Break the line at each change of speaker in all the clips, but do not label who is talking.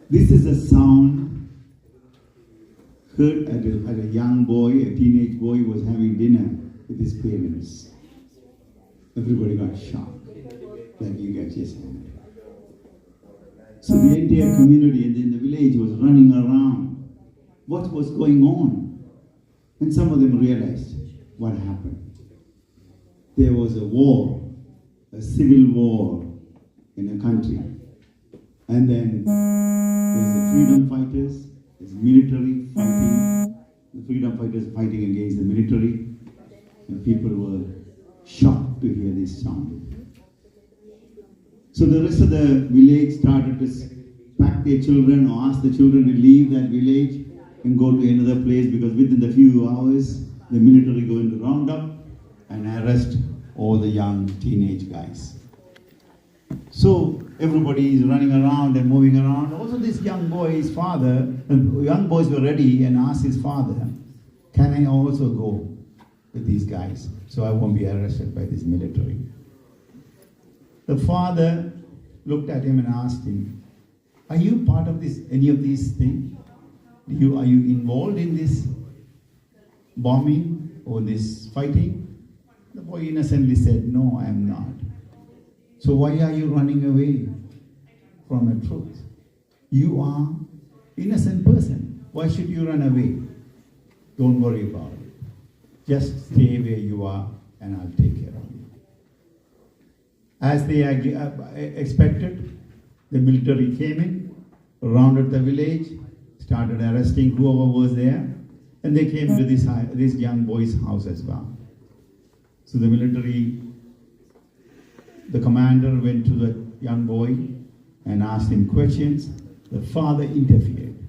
This is a sound heard at a young boy, a teenage boy was having dinner with his parents. Everybody got shocked, like you guys just had. So the entire community and then the village was running around. What was going on? And some of them realized what happened. There was a war, a civil war in a country. And then there's the freedom fighters, there's military fighting, the freedom fighters fighting against the military. And people were shocked to hear this sound. So the rest of the village started to pack their children or ask the children to leave that village and go to another place, because within the few hours, the military going to round up and arrest all the young teenage guys. So everybody is running around and moving around. Also this young boy, his father, young boys were ready and asked his father, can I also go with these guys so I won't be arrested by this military? The father looked at him and asked him, are you part of this, any of these things? Are you involved in this bombing or this fighting? The boy innocently said, no, I am not. So why are you running away from the truth? You are innocent person. Why should you run away? Don't worry about it. Just stay where you are and I'll take care of you. As they expected, the military came in, rounded the village, started arresting whoever was there, and they came to this young boy's house as well. So the military, the commander went to the young boy and asked him questions. The father interfered.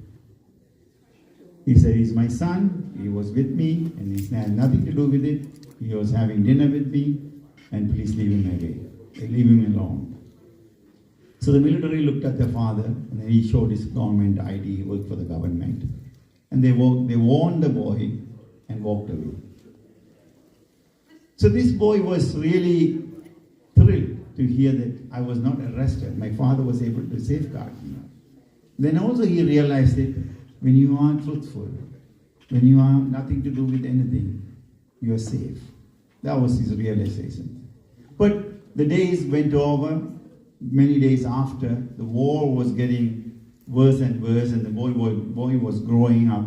He said, he's my son, he was with me, and he had nothing to do with it. He was having dinner with me, and please leave him away. Leave him alone. So the military looked at the father, and then he showed his government ID, he worked for the government. And they warned the boy and walked away. So this boy was really thrilled to hear that I was not arrested. My father was able to safeguard me. Then also he realized that when you are truthful, when you have nothing to do with anything, you are safe. That was his realization. But the days went over. Many days after, the war was getting worse and worse, and the boy was growing up.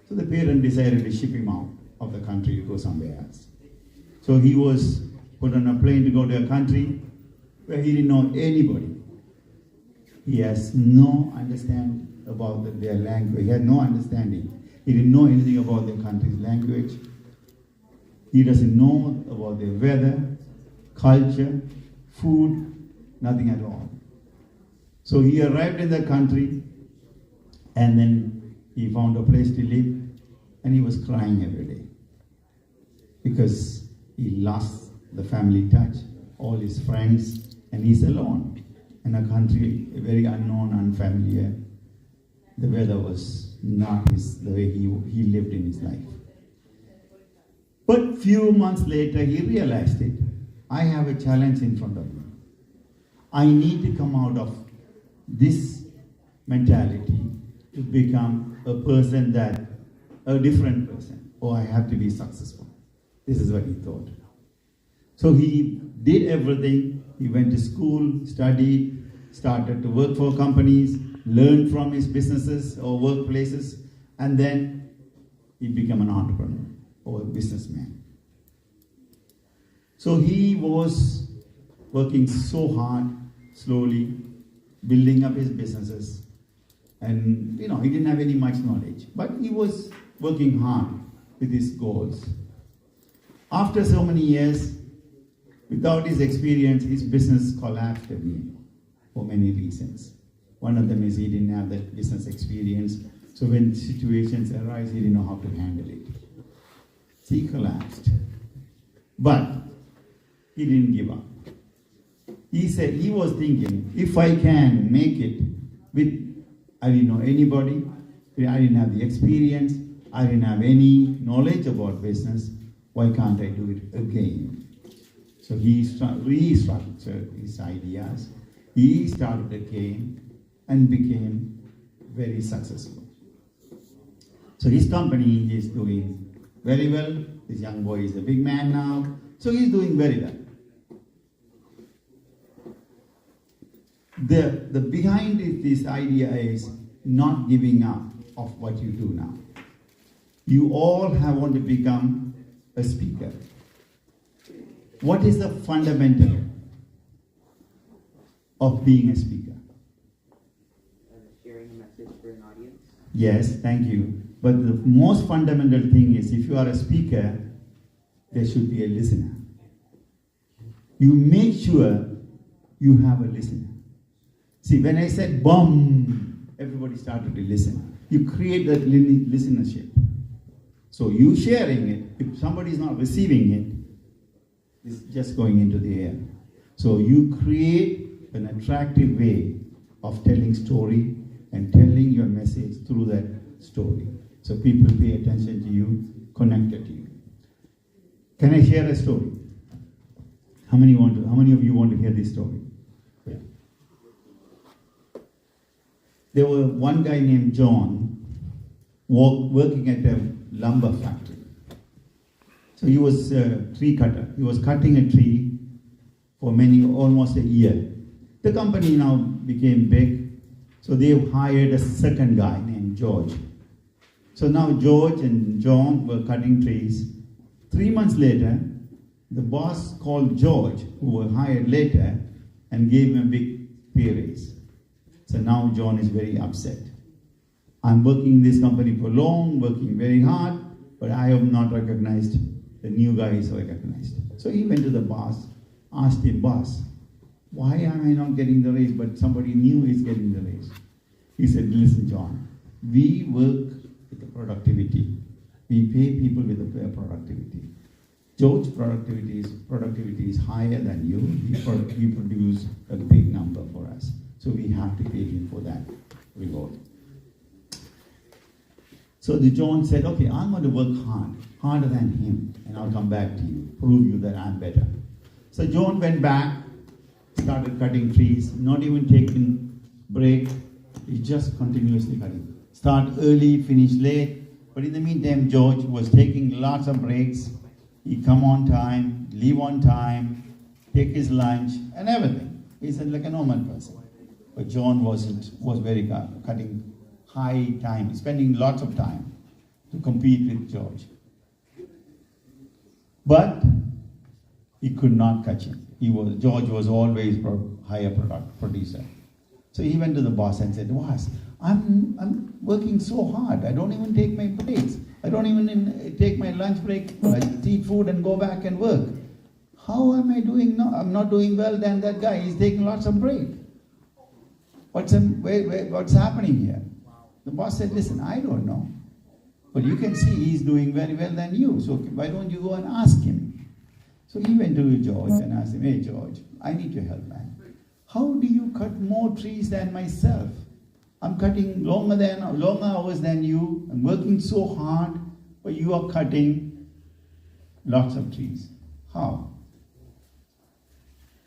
So the parent decided to ship him out of the country to go somewhere else. So he was put on a plane to go to a country where he didn't know anybody. He has no understanding about their language. He had no understanding. He didn't know anything about their country's language. He doesn't know about their weather, culture, food, nothing at all. So he arrived in the country, and then he found a place to live, and he was crying every day because he lost the family touch, all his friends, and he's alone in a country very unknown, unfamiliar. The weather was not the way he lived in his life. But few months later, he realized it. I have a challenge in front of me. I need to come out of this mentality to become a different person, or I have to be successful. This is what he thought. So he did everything. He went to school, studied, started to work for companies, learned from his businesses or workplaces, and then he became an entrepreneur or a businessman. So he was working so hard, slowly, building up his businesses. And, he didn't have any much knowledge, but he was working hard with his goals. After so many years, without his experience, his business collapsed again for many reasons. One of them is he didn't have that business experience, so when situations arise, he didn't know how to handle it. So he collapsed. But he didn't give up. He said, he was thinking, if I can make it I didn't know anybody, I didn't have the experience, I didn't have any knowledge about business, why can't I do it again? So he restructured his ideas. He started again and became very successful. So his company is doing very well. This young boy is a big man now. So he's doing very well. The behind it, this idea is not giving up of what you do now. You all have want to become a speaker. What is the fundamental of being a speaker?
Sharing a message for an audience.
Yes, thank you. But the most fundamental thing is, if you are a speaker, there should be a listener. You make sure you have a listener. See, when I said boom, everybody started to listen. You create that listenership. So you sharing it, if somebody is not receiving it, it's just going into the air. So you create an attractive way of telling story and telling your message through that story. So people pay attention to you, connected to you. Can I share a story? How many of you want to hear this story? Yeah. There was one guy named John working at a lumber factory. So he was a tree cutter. He was cutting a tree for almost a year. The company now became big, so they hired a second guy named George. So now George and John were cutting trees. 3 months later, the boss called George, who was hired later, and gave him a big pay raise. So now John is very upset. I'm working in this company for long, working very hard, but I am not recognized. The new guy is recognized. So he went to the boss, asked him, boss, why am I not getting the raise, but somebody new is getting the raise? He said, listen, John, we work with the productivity. We pay people with the productivity. George's productivity is higher than you. He produce a big number for us. So we have to pay him for that reward. So the John said, okay, I'm going to work harder than him, and I'll come back to you, prove you that I'm better. So John went back, started cutting trees, not even taking break. He's just continuously cutting. Start early, finish late. But in the meantime, George was taking lots of breaks. He'd come on time, leave on time, take his lunch, and everything. He said like a normal person. But John was very cutting high time, spending lots of time to compete with George. But he could not catch him. George was always higher producer. So he went to the boss and said, boss, I'm working so hard. I don't even take my breaks. I don't even take my lunch break. I eat food and go back and work. How am I doing now? I'm not doing well than that guy. He's taking lots of break. What's happening here? The boss said, listen, I don't know. But you can see he's doing very well than you. So why don't you go and ask him? So he went to George and asked him, hey George, I need your help, man. How do you cut more trees than myself? I'm cutting longer hours than you. I'm working so hard, but you are cutting lots of trees. How?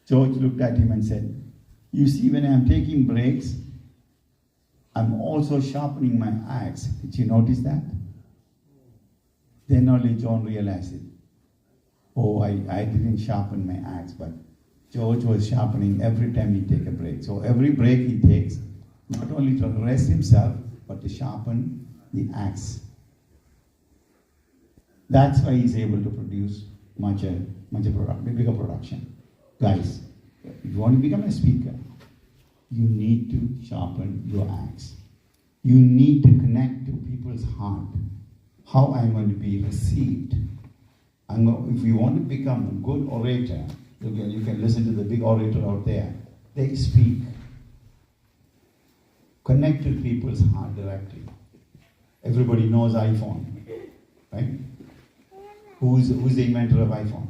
George looked at him and said, you see, when I'm taking breaks, I'm also sharpening my axe. Did you notice that? Then only John realized it. Oh, I didn't sharpen my axe, but George was sharpening every time he take a break. So every break he takes, not only to rest himself, but to sharpen the axe. That's why he's able to produce bigger production. Guys, if you want to become a speaker, you need to sharpen your axe. You need to connect to people's heart. How I'm going to be received. If you want to become a good orator, you can listen to the big orator out there. They speak. Connect to people's heart directly. Everybody knows iPhone, right? Who's the inventor of iPhone?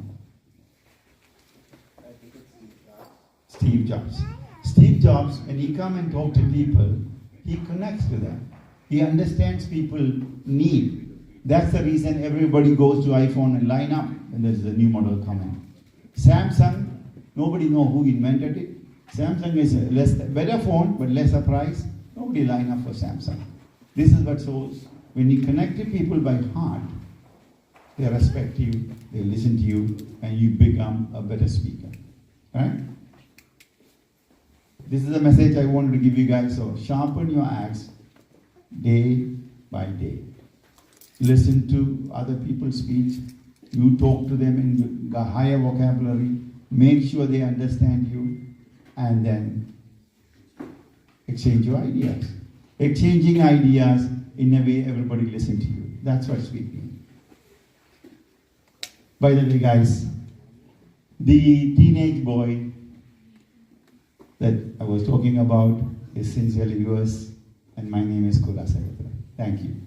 Steve Jobs. Steve Jobs, when he comes and talks to people, he connects with them. He understands people's need. That's the reason everybody goes to iPhone and line up when there's a new model coming. Samsung, nobody knows who invented it. Samsung is a better phone, but lesser price. Nobody line up for Samsung. This is what shows when you connect to people by heart, they respect you, they listen to you, and you become a better speaker. Right? This is the message I wanted to give you guys. So sharpen your axe day by day. Listen to other people's speech. You talk to them in the higher vocabulary. Make sure they understand you, and then exchange your ideas. Exchanging ideas in a way everybody listen to you. That's what speaking. By the way, guys, the teenage boy that I was talking about is sincerely yours, and my name is Kula Sagatha. Thank you.